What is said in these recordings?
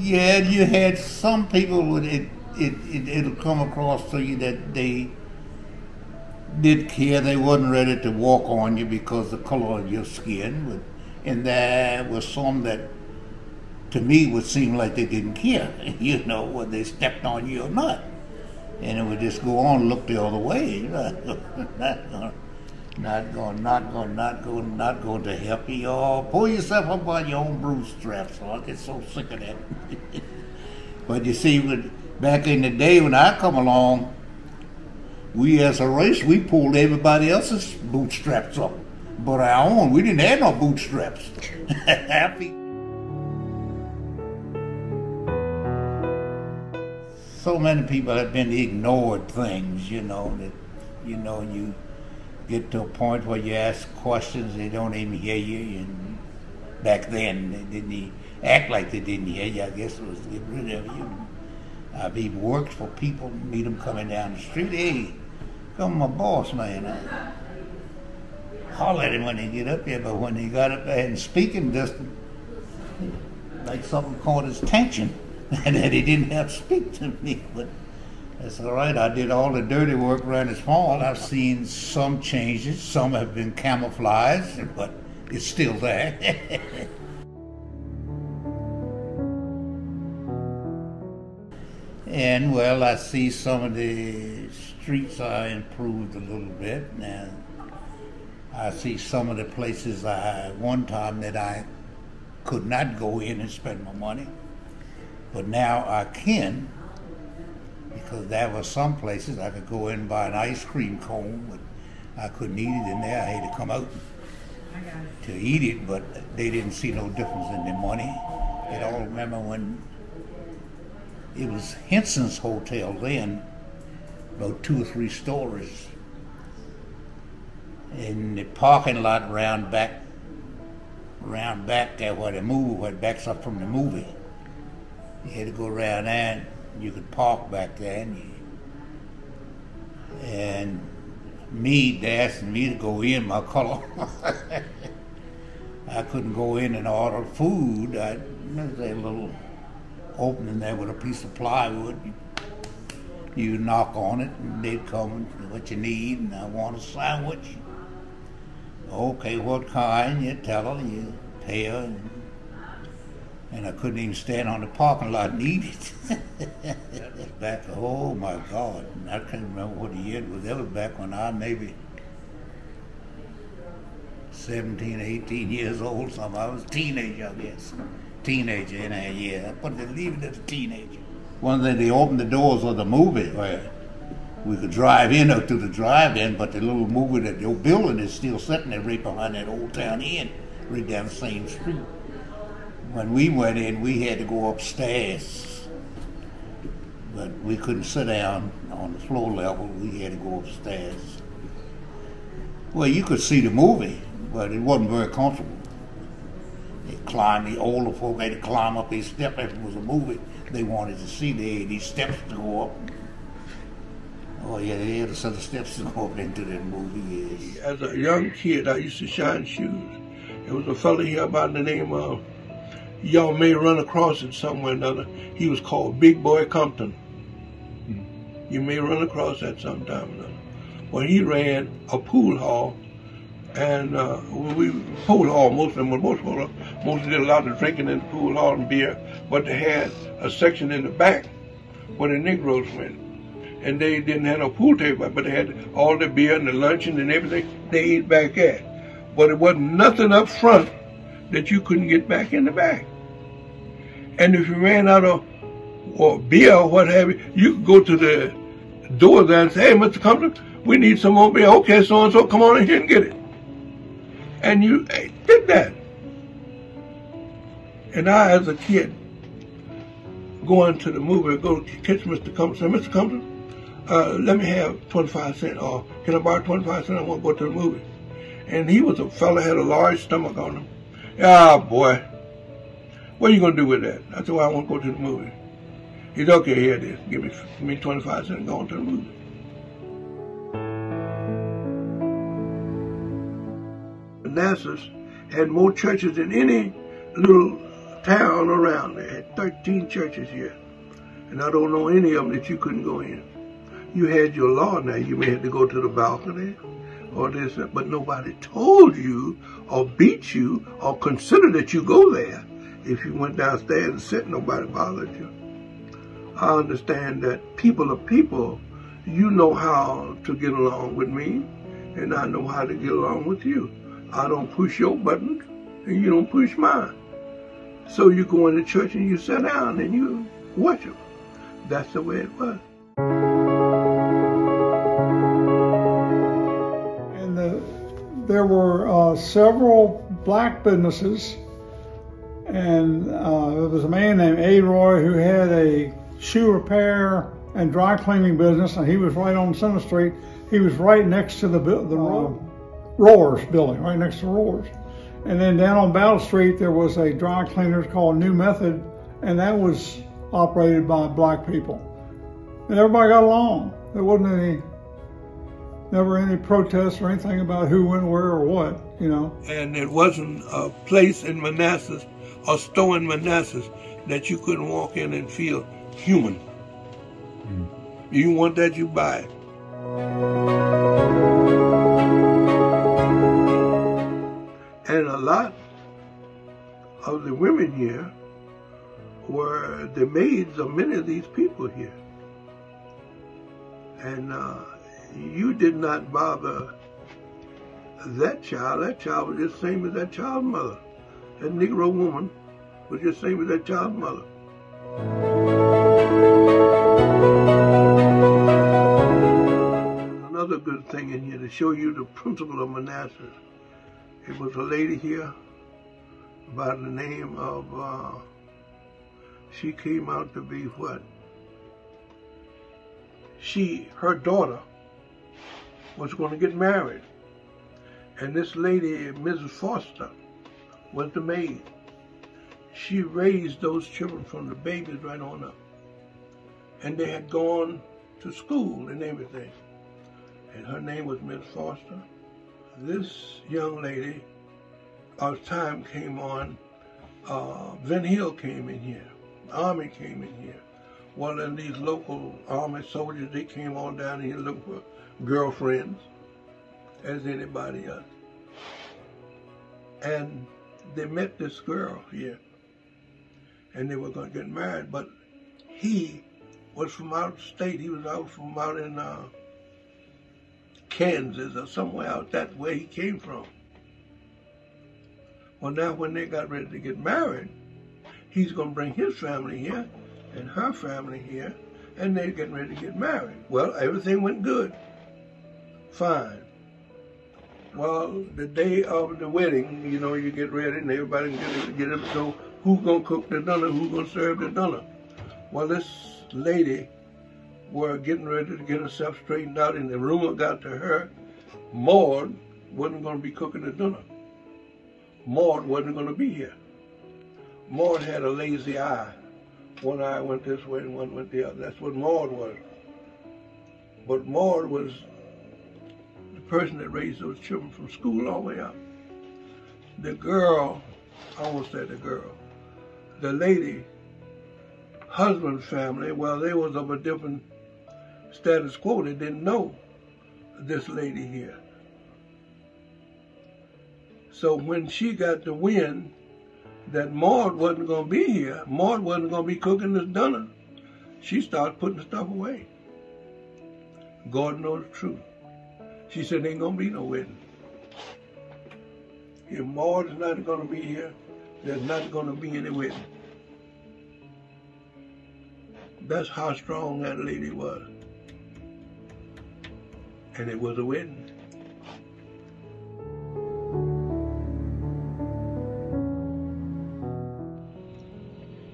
Yeah, you had some people with it'll come across to you that they did care. They wasn't ready to walk on you because of the color of your skin. And there was some that, to me, would seem like they didn't care, you know, whether they stepped on you or not. And it would just go on and look the other way. Not going to help you. Oh, pull yourself up by your own bootstraps. Oh, I get so sick of that. But you see, back in the day when I come along, we as a race, we pulled everybody else's bootstraps up. But our own, we didn't have no bootstraps. Happy. So many people have been ignored things, you know, that, you know, you get to a point where you ask questions, they don't even hear you. And back then, they didn't even act like they didn't hear you. I guess it was to get rid of you. I've even worked for people, meet them coming down the street. Hey, come my boss, man. I holler at him when they get up there, but when they got up there and speaking distance, like something caught his attention, and that he didn't have to speak to me. But that's all right. I did all the dirty work around his farm. I've seen some changes. Some have been camouflaged, but it's still there. And, well, I see some of the streets are improved a little bit. Now, I see some of the places one time that I could not go in and spend my money, but now I can, because there were some places I could go in and buy an ice cream cone, but I couldn't eat it in there. I had to come out to eat it, but they didn't see no difference in their money. I don't remember when it was Henson's Hotel then, about 2 or 3 stories. In the parking lot around back there where it backs up from the movie. You had to go around there and you could park back there. And me, they asked me to go in my color. I couldn't go in and order food. There's a little opening there with a piece of plywood. You knock on it and they'd come and what you need, and I want a sandwich. Okay, what kind? You tell her, you pay her, and I couldn't even stand on the parking lot and eat it. That was back, oh my God, I can't remember what year it was. That was back when I maybe 17, 18 years old, something. I was a teenager, I guess. Teenager in a year. I put it, leave it as a teenager. One day they opened the doors of the movie where we could drive in up to the drive-in, but the little movie that your building is still sitting there right behind that Old Town Inn, right down the same street. When we went in, we had to go upstairs, but we couldn't sit down on the floor level. We had to go upstairs. Well, you could see the movie, but it wasn't very comfortable. They climbed, the older folk had to climb up these steps. If it was a movie they wanted to see, they had these steps to go up. Oh yeah, they had a set of steps to go up into that movie, yes. As a young kid, I used to shine shoes. There was a fella here by the name of, y'all may run across it somewhere or another. He was called Big Boy Compton. You may run across that sometime or another. Well, he ran a pool hall, and pool hall, mostly did a lot of drinking in the pool hall and beer, but they had a section in the back where the Negroes went. And they didn't have no pool table, but they had all the beer and the luncheon and everything they ate back at. But it wasn't nothing up front that you couldn't get back in the back. And if you ran out of beer or what have you, you could go to the door there and say, hey, Mr. Compton, we need some more beer. Okay, so-and-so, come on in here and get it. And you did that. And I, as a kid, going to the movie, go catch Mr. Compton, say, Mr. Compton, let me have 25 cents, or can I borrow 25 cents? I want to go to the movie. And he was a fella, had a large stomach on him. Ah, boy, what are you going to do with that? I said, well, I want to go to the movie. He said, okay, here it is. Give me 25 cents and go on to the movie. Manassas had more churches than any little town around there. Had 13 churches here. And I don't know any of them that you couldn't go in. You had your law now. You may have to go to the balcony or this, but nobody told you or beat you or considered that you go there. If you went downstairs and sat, nobody bothered you. I understand that people are people. You know how to get along with me, and I know how to get along with you. I don't push your buttons, and you don't push mine. So you go into church and you sit down and you worship. That's the way it was. And there were several black businesses, and there was a man named Roy who had a shoe repair and dry cleaning business, and he was right on Center Street. He was right next to the Roars building, right next to Roars. And then down on Battle Street, there was a dry cleaners called New Method, and that was operated by black people. And everybody got along. There wasn't never any protests or anything about who went where or what, you know. And it wasn't a place in Manassas, or store in Manassas, that you couldn't walk in and feel human. You want that, you buy it. And a lot of the women here were the maids of many of these people here. And you did not bother that child. That child was just the same as that child's mother. That Negro woman was just the same as that child's mother. Another good thing in here to show you the principle of Manassas. It was a lady here by the name of, she came out to be what? Her daughter was going to get married. And this lady, Mrs. Foster, was the maid. She raised those children from the babies right on up. And they had gone to school and everything. And her name was Miss Foster. This young lady, as time came on, Van Hill came in here. The Army came in here. Well, then these local Army soldiers, they came on down here looking for girlfriends, as anybody else. And they met this girl here, and they were going to get married, but he was from out of state. He was out from out in Kansas or somewhere out that way he came from. Well, now when they got ready to get married, he's going to bring his family here and her family here, and they're getting ready to get married. Well, everything went good. Fine. Well, the day of the wedding, you know, you get ready and everybody get up. So who's going to cook the dinner? Who's going to serve the dinner? Well, this lady were getting ready to get herself straightened out, and the rumor got to her, Maud wasn't going to be cooking the dinner. Maud wasn't going to be here. Maud had a lazy eye. One eye went this way and one went the other. That's what Maud was. But Maud was the person that raised those children from school all the way up. The girl, I almost said the girl, the lady, husband's family, well, they was of a different status quo. They didn't know this lady here. So when she got the wind that Maud wasn't going to be here, Maud wasn't going to be cooking this dinner, she started putting the stuff away. God knows the truth. She said, there ain't going to be no wedding. If Maud is not going to be here, there's not going to be any wedding. That's how strong that lady was. And it was a wedding.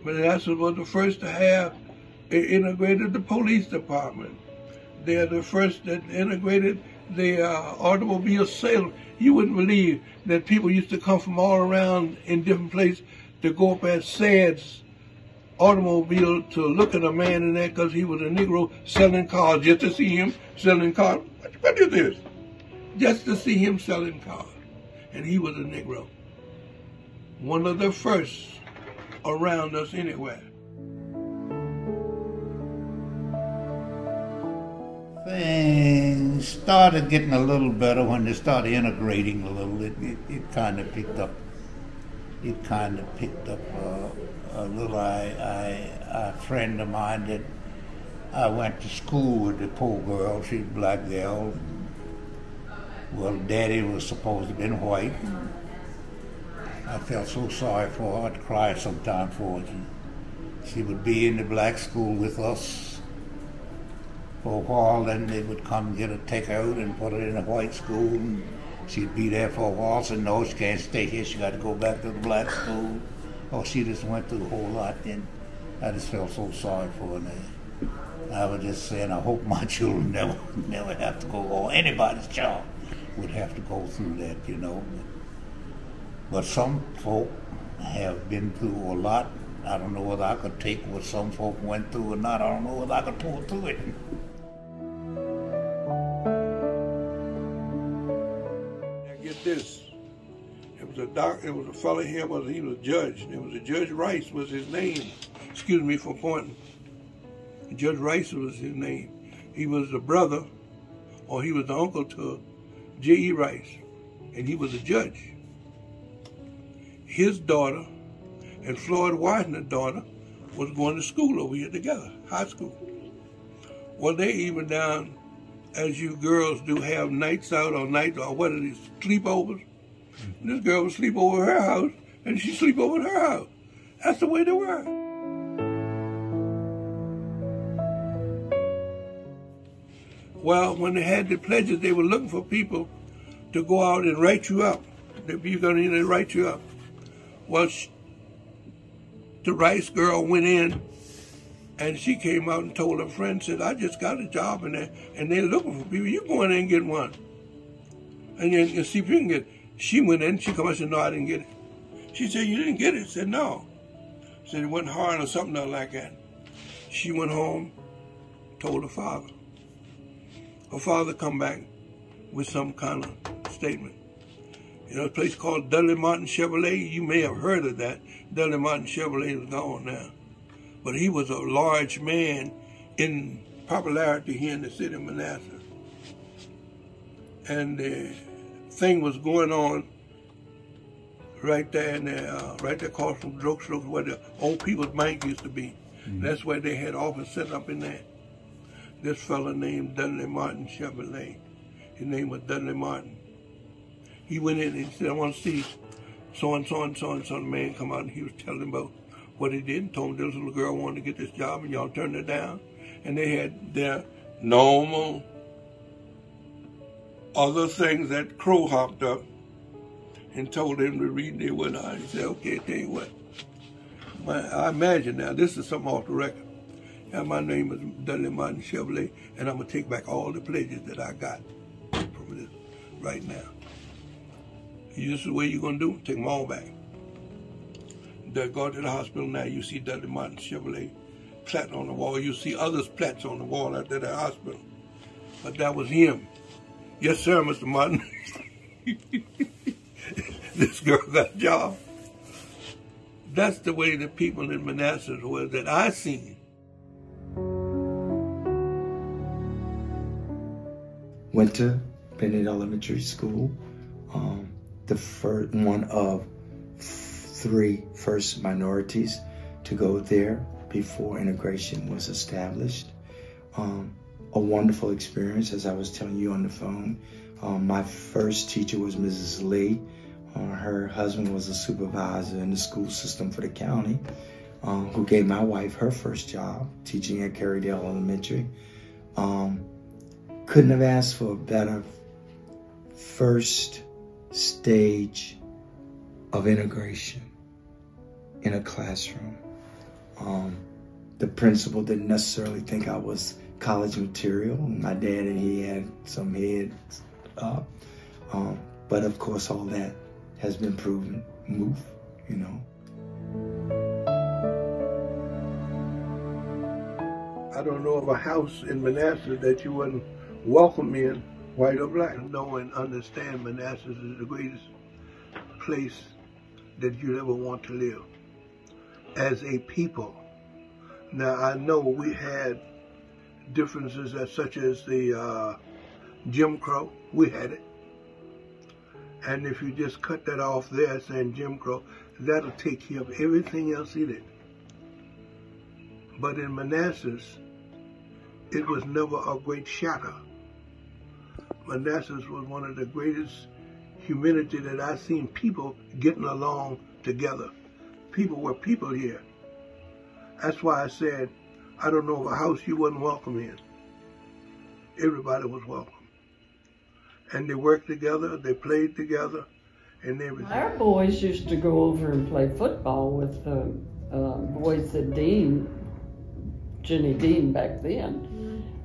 Manassas was the first to have integrated the police department. They're the first that integrated the automobile sales. You wouldn't believe that people used to come from all around in different places to go up at Sad's automobile to look at a man in there because he was a Negro selling cars, just to see him selling cars. What is this? Just to see him selling cars. And he was a Negro. One of the first around us anywhere. Things started getting a little better when they started integrating a little. It kind of picked up. It kind of picked up a little. A friend of mine that I went to school with, the poor girl. She's a black girl. Well, Daddy was supposed to have been white. I felt so sorry for her. I'd cry sometimes for her. She would be in the black school with us for a while, then they would come get her, take her out and put her in a white school, and she'd be there for a while, so no, she can't stay here, she got to go back to the black school. Oh, she just went through a whole lot, and I just felt so sorry for her. I was just saying, I hope my children never have to go, or anybody's child would have to go through that, you know. But some folk have been through a lot. I don't know whether I could take what some folk went through or not. I don't know whether I could pull through it. Now get this. It was a fellow here, he was a judge. It was a Judge Rice was his name. Excuse me for pointing. Judge Rice was his name. He was the brother, or he was the uncle to J.E. Rice, and he was a judge. His daughter and Floyd Widener's daughter was going to school over here together, high school. Well, they even down, as you girls do, have nights out or what are these, sleepovers. And this girl would sleep over her house, and she'd sleep over at her house. That's the way they were. Well, when they had the pledges, they were looking for people to go out and write you up. You're going to write you up. Well, the Rice girl went in, and she came out and told her friend, said, I just got a job in there, and they're looking for people. You go in there and get one. And then see if you can get it. She went in, she come out and said, no, I didn't get it. She said, you didn't get it? Said, no. Said it wasn't hard or something like that. She went home, told her father. Her father come back with some kind of statement. You know, a place called Dudley Martin Chevrolet, you may have heard of that. Dudley Martin Chevrolet is gone now. But he was a large man in popularity here in the city of Manassas. And the thing was going on right there in the, right there across from drugstore where the old people's bank used to be. Mm-hmm. That's where they had office set up in there. This fella named Dudley Martin Chevrolet. His name was Dudley Martin. He went in and he said, I want to see so-and-so and so-and-so. The man come out and he was telling him about what he did and told him this little girl wanted to get this job and y'all turned her down. And they had their normal other things that Crow hopped up and told him to read their what on. He said, okay, tell you what. I imagine now, this is something off the record. And my name is Dudley Martin Chevrolet, and I'm going to take back all the pledges that I got from this right now. This is the way you're going to do it. Take them all back. Go to the hospital now. You see Dudley Martin Chevrolet plaque on the wall. You see others plaques on the wall out there at the hospital. But that was him. Yes, sir, Mr. Martin. This girl got a job. That's the way the people in Manassas were that I seen. Went to Bennett Elementary School, the one of 3 first minorities to go there before integration was established. A wonderful experience, as I was telling you on the phone. My first teacher was Mrs. Lee. Her husband was a supervisor in the school system for the county, who gave my wife her first job, teaching at Carrydale Elementary. Couldn't have asked for a better first stage of integration in a classroom. The principal didn't necessarily think I was college material. My dad and he had some heads up. But of course all that has been proven moot, you know. I don't know of a house in Manassas that you wouldn't welcome in, white or black. Know and understand Manassas is the greatest place that you'd ever want to live. as a people. Now, I know we had differences such as the Jim Crow. We had it. And if you just cut that off there saying Jim Crow, that'll take care of everything else in it. But in Manassas, it was never a great shatter. Manassas was one of the greatest humanity that I've seen, people getting along together. People were people here. That's why I said, I don't know of a house you wasn't welcome in. Everybody was welcome. And they worked together, they played together, and everything. Our boys used to go over and play football with the boys at Jenny Dean back then.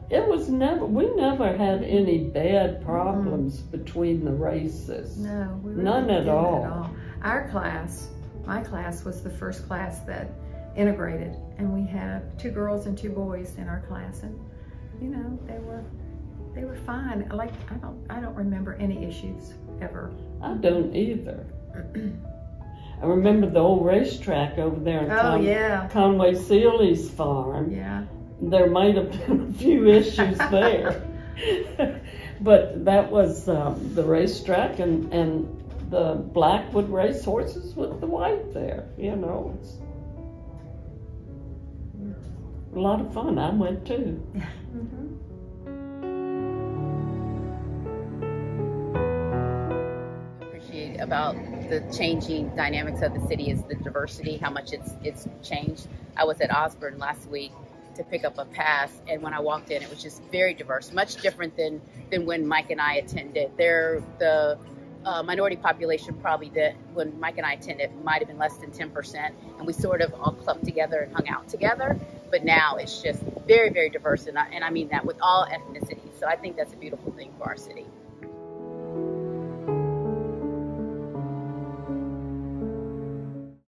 It was we never had any bad problems between the races. No, we really None at didn't all. Our class, my class, was the first class that integrated, and we had 2 girls and 2 boys in our class, and you know, they were fine. Like I don't remember any issues ever. I don't either. I remember the old racetrack over there in Conway Seeley's farm. Yeah. There might have been a few issues there. But that was the racetrack, and the black would race horses with the white there. You know, it's a lot of fun. I went too. Appreciate about the changing dynamics of the city is the diversity, how much it's changed. I was at Osborne last week to pick up a pass, and when I walked in, it was just very diverse, much different than when Mike and I attended. The minority population probably that when Mike and I attended might have been less than 10%, and we sort of all clubbed together and hung out together. But now it's just very, very diverse, and I mean that with all ethnicities. So I think that's a beautiful thing for our city.